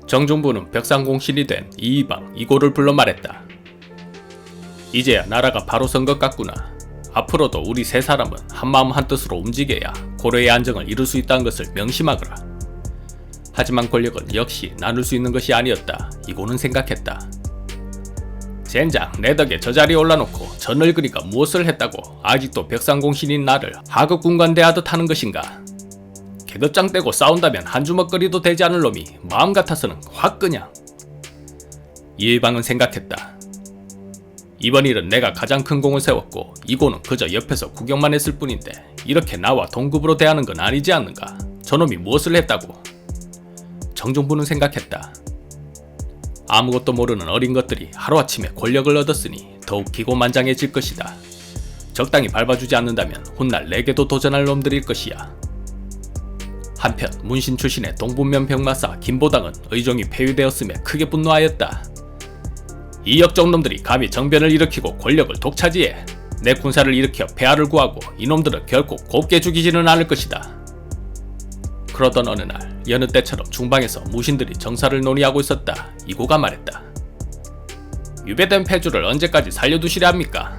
정중부는 벽상공신이 된 이이방 이고를 불러 말했다. 이제야 나라가 바로 선 것 같구나. 앞으로도 우리 세 사람은 한마음 한뜻으로 움직여야 고려의 안정을 이룰 수 있다는 것을 명심하거라. 하지만 권력은 역시 나눌 수 있는 것이 아니었다. 이고는 생각했다. 젠장, 내 덕에 저 자리에 올라놓고 저 늙은이가 무엇을 했다고 아직도 벽상공신인 나를 하급군관대하듯 하는 것인가. 개덧장 떼고 싸운다면 한 주먹거리도 되지 않을 놈이 마음 같아서는 확 그냥. 이의방은 생각했다. 이번 일은 내가 가장 큰 공을 세웠고 이고는 그저 옆에서 구경만 했을 뿐인데 이렇게 나와 동급으로 대하는 건 아니지 않는가. 저놈이 무엇을 했다고. 정중부는 생각했다. 아무것도 모르는 어린 것들이 하루아침에 권력을 얻었으니 더욱 기고만장해질 것이다. 적당히 밟아주지 않는다면 훗날 내게도 도전할 놈들일 것이야. 한편 문신 출신의 동분면 병마사 김보당은 의종이 폐위되었음에 크게 분노하였다. 이 역적놈들이 감히 정변을 일으키고 권력을 독차지해 내 군사를 일으켜 폐하를 구하고 이놈들은 결코 곱게 죽이지는 않을 것이다. 그러던 어느 날 여느 때처럼 중방에서 무신들이 정사를 논의하고 있었다. 이고가 말했다. 유배된 패주를 언제까지 살려두시려 합니까?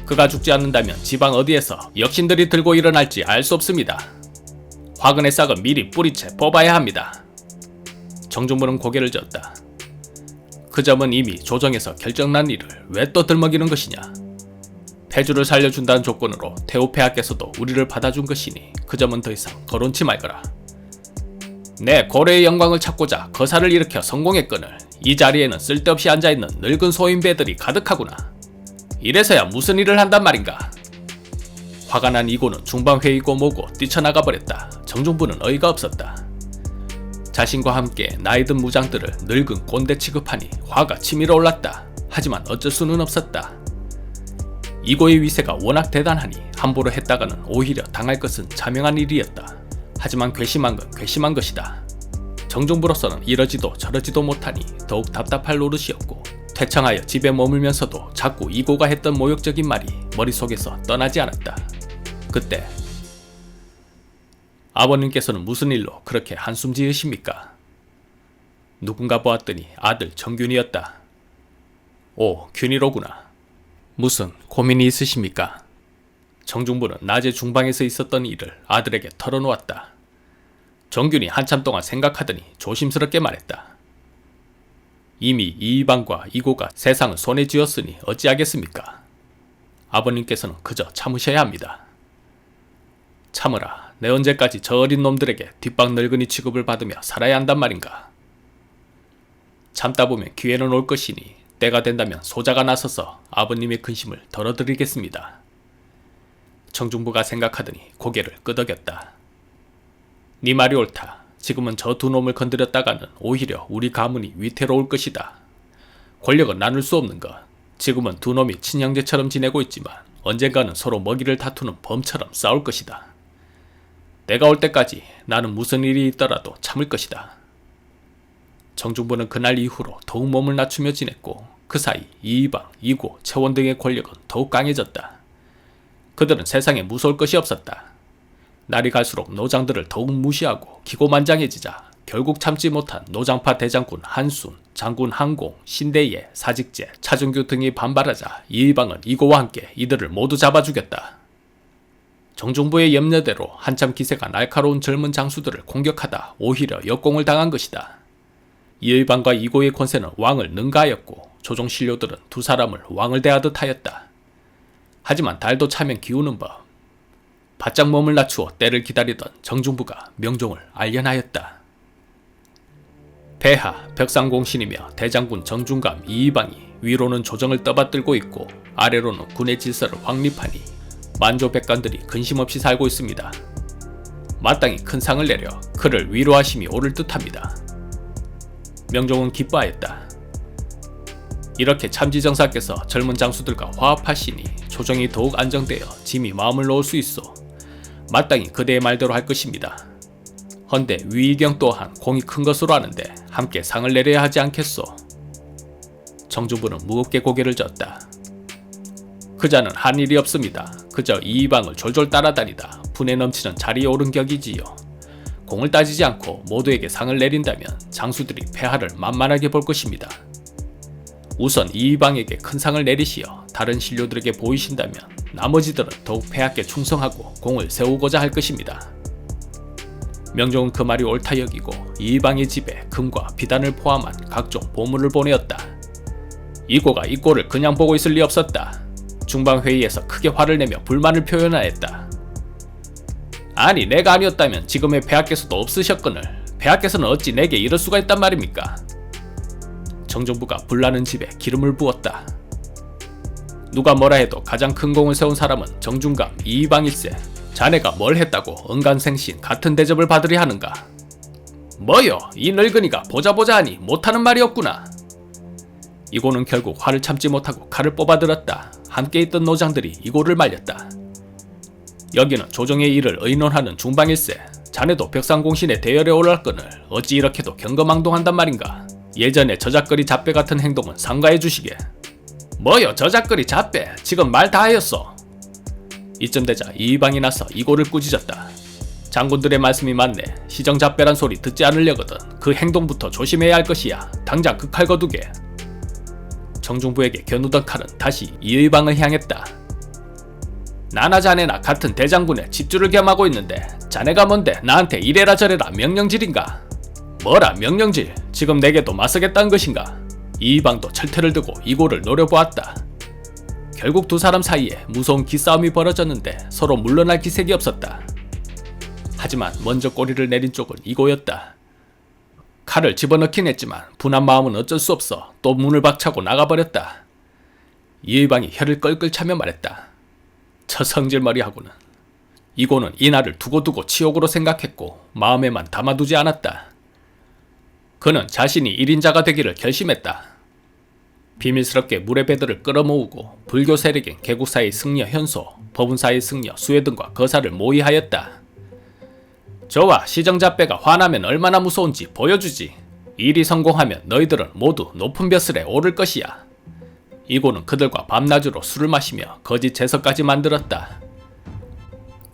그가 죽지 않는다면 지방 어디에서 역신들이 들고 일어날지 알 수 없습니다. 화근의 싹은 미리 뿌리채 뽑아야 합니다. 정중부는 고개를 젓다. 그 점은 이미 조정에서 결정난 일을 왜 또 들먹이는 것이냐. 패주를 살려준다는 조건으로 태우폐하께서도 우리를 받아준 것이니 그 점은 더 이상 거론치 말거라. 내 고려의 영광을 찾고자 거사를 일으켜 성공했거늘 이 자리에는 쓸데없이 앉아있는 늙은 소인배들이 가득하구나. 이래서야 무슨 일을 한단 말인가. 화가 난 이고는 중방회의고 뭐고 뛰쳐나가 버렸다. 정중부는 어이가 없었다. 자신과 함께 나이든 무장들을 늙은 꼰대 취급하니 화가 치밀어 올랐다. 하지만 어쩔 수는 없었다. 이고의 위세가 워낙 대단하니 함부로 했다가는 오히려 당할 것은 자명한 일이었다. 하지만 괘씸한 건 괘씸한 것이다. 정중부로서는 이러지도 저러지도 못하니 더욱 답답할 노릇이었고 퇴청하여 집에 머물면서도 자꾸 이고가 했던 모욕적인 말이 머릿속에서 떠나지 않았다. 그때 아버님께서는 무슨 일로 그렇게 한숨 지으십니까? 누군가 보았더니 아들 정균이었다. 오, 균이로구나. 무슨 고민이 있으십니까? 정중부는 낮에 중방에서 있었던 일을 아들에게 털어놓았다. 정균이 한참 동안 생각하더니 조심스럽게 말했다. 이미 이이방과 이고가 세상을 손에 쥐었으니 어찌하겠습니까? 아버님께서는 그저 참으셔야 합니다. 참으라. 내 언제까지 저 어린 놈들에게 뒷방 늙은이 취급을 받으며 살아야 한단 말인가. 참다 보면 기회는 올 것이니 때가 된다면 소자가 나서서 아버님의 근심을 덜어드리겠습니다. 정중부가 생각하더니 고개를 끄덕였다. 네 말이 옳다. 지금은 저 두 놈을 건드렸다가는 오히려 우리 가문이 위태로울 것이다. 권력은 나눌 수 없는 것. 지금은 두 놈이 친형제처럼 지내고 있지만 언젠가는 서로 먹이를 다투는 범처럼 싸울 것이다. 내가 올 때까지 나는 무슨 일이 있더라도 참을 것이다. 정중부는 그날 이후로 더욱 몸을 낮추며 지냈고 그 사이 이이방, 이고, 채원 등의 권력은 더욱 강해졌다. 그들은 세상에 무서울 것이 없었다. 날이 갈수록 노장들을 더욱 무시하고 기고만장해지자 결국 참지 못한 노장파 대장군 한순, 장군 항공, 신대예, 사직제, 차준규 등이 반발하자 이이방은 이고와 함께 이들을 모두 잡아 죽였다. 정중부의 염려대로 한참 기세가 날카로운 젊은 장수들을 공격하다 오히려 역공을 당한 것이다. 이의방과 이고의 권세는 왕을 능가하였고 조종 신료들은 두 사람을 왕을 대하듯 하였다. 하지만 달도 차면 기우는 법. 바짝 몸을 낮추어 때를 기다리던 정중부가 명종을 알련하였다. 폐하, 벽상공신이며 대장군 정중감 이이방이 위로는 조정을 떠받들고 있고 아래로는 군의 질서를 확립하니 만조백관들이 근심없이 살고 있습니다. 마땅히 큰 상을 내려 그를 위로하심이 옳을 듯합니다. 명종은 기뻐하였다. 이렇게 참지정사께서 젊은 장수들과 화합하시니 조정이 더욱 안정되어 짐이 마음을 놓을 수 있어 마땅히 그대의 말대로 할 것입니다. 헌데 위의경 또한 공이 큰 것으로 아는데 함께 상을 내려야 하지 않겠소? 정중부는 무겁게 고개를 젓다. 그자는 한 일이 없습니다. 그저 이이방을 졸졸 따라다니다 분에 넘치는 자리에 오른 격이지요. 공을 따지지 않고 모두에게 상을 내린다면 장수들이 폐하를 만만하게 볼 것입니다. 우선 이방에게 큰 상을 내리시어 다른 신료들에게 보이신다면 나머지들은 더욱 폐하께 충성하고 공을 세우고자 할 것입니다. 명종은 그 말이 옳다 여기고 이방의 집에 금과 비단을 포함한 각종 보물을 보내었다. 이고가 이 꼴을 그냥 보고 있을 리 없었다. 중방회의에서 크게 화를 내며 불만을 표현하였다. 아니, 내가 아니었다면 지금의 폐하께서도 없으셨거늘 폐하께서는 어찌 내게 이럴 수가 있단 말입니까? 정종부가 불나는 집에 기름을 부었다. 누가 뭐라 해도 가장 큰 공을 세운 사람은 정중감 이방일세. 자네가 뭘 했다고 언간생신 같은 대접을 받으려 하는가? 뭐요? 이 늙은이가 보자 하니 못하는 말이 없구나. 이고는 결국 화를 참지 못하고 칼을 뽑아들었다. 함께 있던 노장들이 이고를 말렸다. 여기는 조정의 일을 의논하는 중방일세. 자네도 벽상공신의 대열에 올랐거늘 어찌 이렇게도 경거망동한단 말인가? 예전에 저작거리 잡배 같은 행동은 삼가해 주시게. 뭐요 저작거리 잡배? 지금 말 다 하였어. 이쯤 되자 이방이 나서 이고를 꾸짖었다. 장군들의 말씀이 맞네. 시정잡배란 소리 듣지 않으려거든 그 행동부터 조심해야 할 것이야. 당장 그 칼 거두게. 정중부에게 겨누던 칼은 다시 이의방을 향했다. 나나 자네나 같은 대장군의 집주를 겸하고 있는데 자네가 뭔데 나한테 이래라 저래라 명령질인가? 뭐라 명령질? 지금 내게도 맞서겠다는 것인가? 이의방도 철퇴를 들고 이고를 노려보았다. 결국 두 사람 사이에 무서운 기싸움이 벌어졌는데 서로 물러날 기색이 없었다. 하지만 먼저 꼬리를 내린 쪽은 이고였다. 칼을 집어넣긴 했지만 분한 마음은 어쩔 수 없어 또 문을 박차고 나가버렸다. 이의방이 혀를 끌끌 차며 말했다. 저 성질머리하고는. 이고는 이날을 두고두고 치욕으로 생각했고 마음에만 담아두지 않았다. 그는 자신이 1인자가 되기를 결심했다. 비밀스럽게 물의 배들을 끌어모으고 불교 세력인 개국사의 승려 현소, 법운사의 승려 수회 등과 거사를 모의하였다. 좋아, 시정잡배가 화나면 얼마나 무서운지 보여주지. 일이 성공하면 너희들은 모두 높은 벼슬에 오를 것이야. 이고는 그들과 밤낮으로 술을 마시며 거짓 제서까지 만들었다.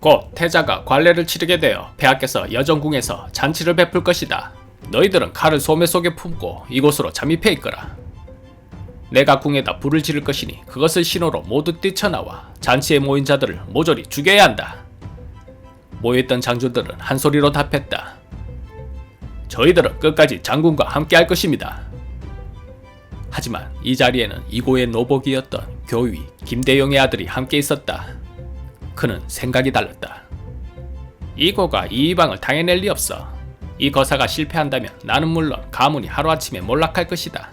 곧 태자가 관례를 치르게 되어 폐하께서 여정궁에서 잔치를 베풀 것이다. 너희들은 칼을 소매 속에 품고 이곳으로 잠입해 있거라. 내가 궁에다 불을 지를 것이니 그것을 신호로 모두 뛰쳐나와 잔치에 모인 자들을 모조리 죽여야 한다. 모여있던 장군들은 한 소리로 답했다. 저희들은 끝까지 장군과 함께 할 것입니다. 하지만 이 자리에는 이고의 노복이었던 교위 김대용의 아들이 함께 있었다. 그는 생각이 달랐다. 이고가 이의방을 당해낼 리 없어. 이 거사가 실패한다면 나는 물론 가문이 하루아침에 몰락할 것이다.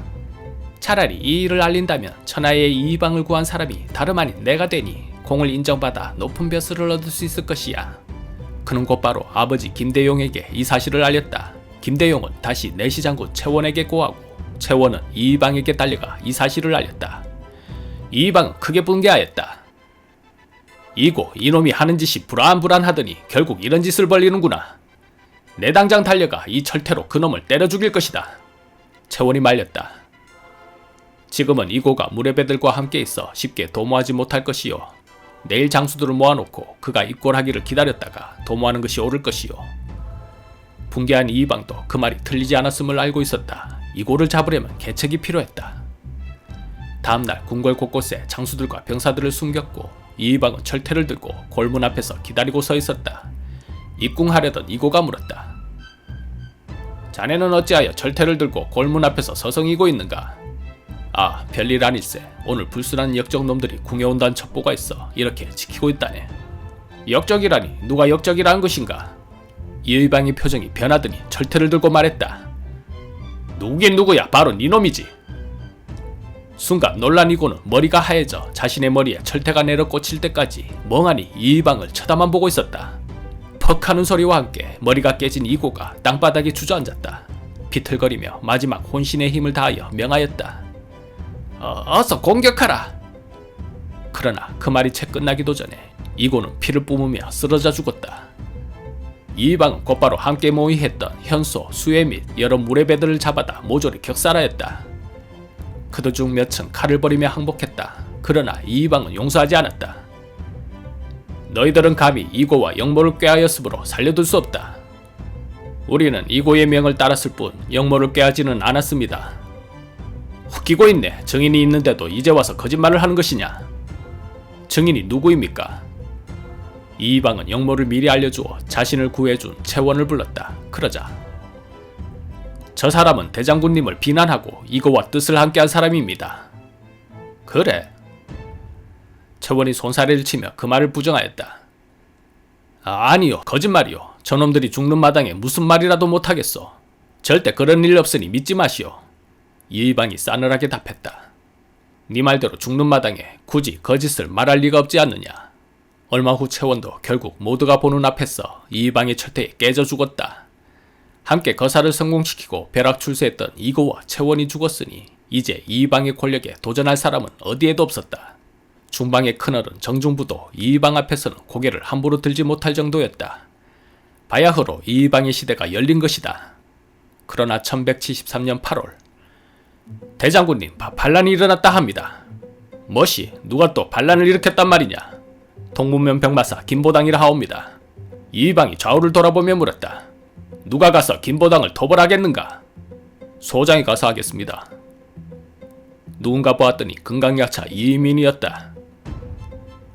차라리 이 일을 알린다면 천하의 이의방을 구한 사람이 다름 아닌 내가 되니 공을 인정받아 높은 벼슬을 얻을 수 있을 것이야. 그는 곧바로 아버지 김대용에게 이 사실을 알렸다. 김대용은 다시 내시장군 최원에게 고하고 최원은 이의방에게 달려가 이 사실을 알렸다. 이의방은 크게 분개하였다. 이고 이놈이 하는 짓이 불안불안하더니 결국 이런 짓을 벌리는구나. 내 당장 달려가 이 철퇴로 그놈을 때려 죽일 것이다. 최원이 말렸다. 지금은 이고가 무례배들과 함께 있어 쉽게 도모하지 못할 것이요. 내일 장수들을 모아놓고 그가 입골하기를 기다렸다가 도모하는 것이 옳을 것이요. 분개한 이의방도 그 말이 틀리지 않았음을 알고 있었다. 이고를 잡으려면 계책이 필요했다. 다음날 궁궐 곳곳에 장수들과 병사들을 숨겼고 이의방은 철퇴를 들고 골문 앞에서 기다리고 서 있었다. 입궁하려던 이고가 물었다. 자네는 어찌하여 철퇴를 들고 골문 앞에서 서성이고 있는가? 아, 별일 아닐세. 오늘 불순한 역적놈들이 궁에 온다는 첩보가 있어 이렇게 지키고 있다네. 역적이라니 누가 역적이라 한 것인가? 이의방의 표정이 변하더니 철퇴를 들고 말했다. 누구긴 누구야. 바로 니놈이지. 순간 놀란 이고는 머리가 하얘져 자신의 머리에 철퇴가 내려 꽂힐 때까지 멍하니 이의방을 쳐다만 보고 있었다. 퍽 하는 소리와 함께 머리가 깨진 이고가 땅바닥에 주저앉았다. 비틀거리며 마지막 혼신의 힘을 다하여 명하였다. 어서 공격하라. 그러나 그 말이 채 끝나기도 전에 이고는 피를 뿜으며 쓰러져 죽었다. 이의방은 곧바로 함께 모의했던 현소, 수혜 및 여러 무례배들을 잡아다 모조리 격살하였다. 그들 중 몇은 칼을 버리며 항복했다. 그러나 이의방은 용서하지 않았다. 너희들은 감히 이고와 영모를 꾀하였으므로 살려둘 수 없다. 우리는 이고의 명을 따랐을 뿐 영모를 꾀하지는 않았습니다. 웃기고 있네. 증인이 있는데도 이제 와서 거짓말을 하는 것이냐? 증인이 누구입니까? 이방은 영모를 미리 알려주어 자신을 구해준 채원을 불렀다. 그러자 저 사람은 대장군님을 비난하고 이고와 뜻을 함께한 사람입니다. 그래? 채원이 손사래를 치며 그 말을 부정하였다. 아니요, 거짓말이요. 저놈들이 죽는 마당에 무슨 말이라도 못하겠소. 절대 그런 일 없으니 믿지 마시오. 이방이 싸늘하게 답했다. 네 말대로 죽는 마당에 굳이 거짓을 말할 리가 없지 않느냐. 얼마 후 채원도 결국 모두가 보는 앞에서 이방의 철퇴에 깨져 죽었다. 함께 거사를 성공시키고 벼락 출세했던 이고와 채원이 죽었으니 이제 이방의 권력에 도전할 사람은 어디에도 없었다. 중방의 큰어른 정중부도 이방 앞에서는 고개를 함부로 들지 못할 정도였다. 바야흐로 이방의 시대가 열린 것이다. 그러나 1173년 8월 대장군님, 반란이 일어났다 합니다. 뭐시? 누가 또 반란을 일으켰단 말이냐? 동문면 병마사 김보당이라 하옵니다. 이방이 좌우를 돌아보며 물었다. 누가 가서 김보당을 토벌하겠는가? 소장이 가서 하겠습니다. 누군가 보았더니 금강약차 이민이었다.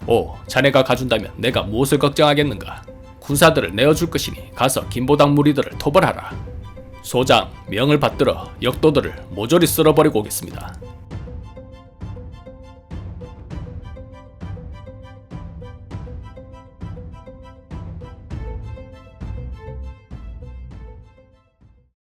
오, 자네가 가준다면 내가 무엇을 걱정하겠는가? 군사들을 내어줄 것이니 가서 김보당 무리들을 토벌하라. 소장, 명을 받들어 역도들을 모조리 쓸어버리고 오겠습니다.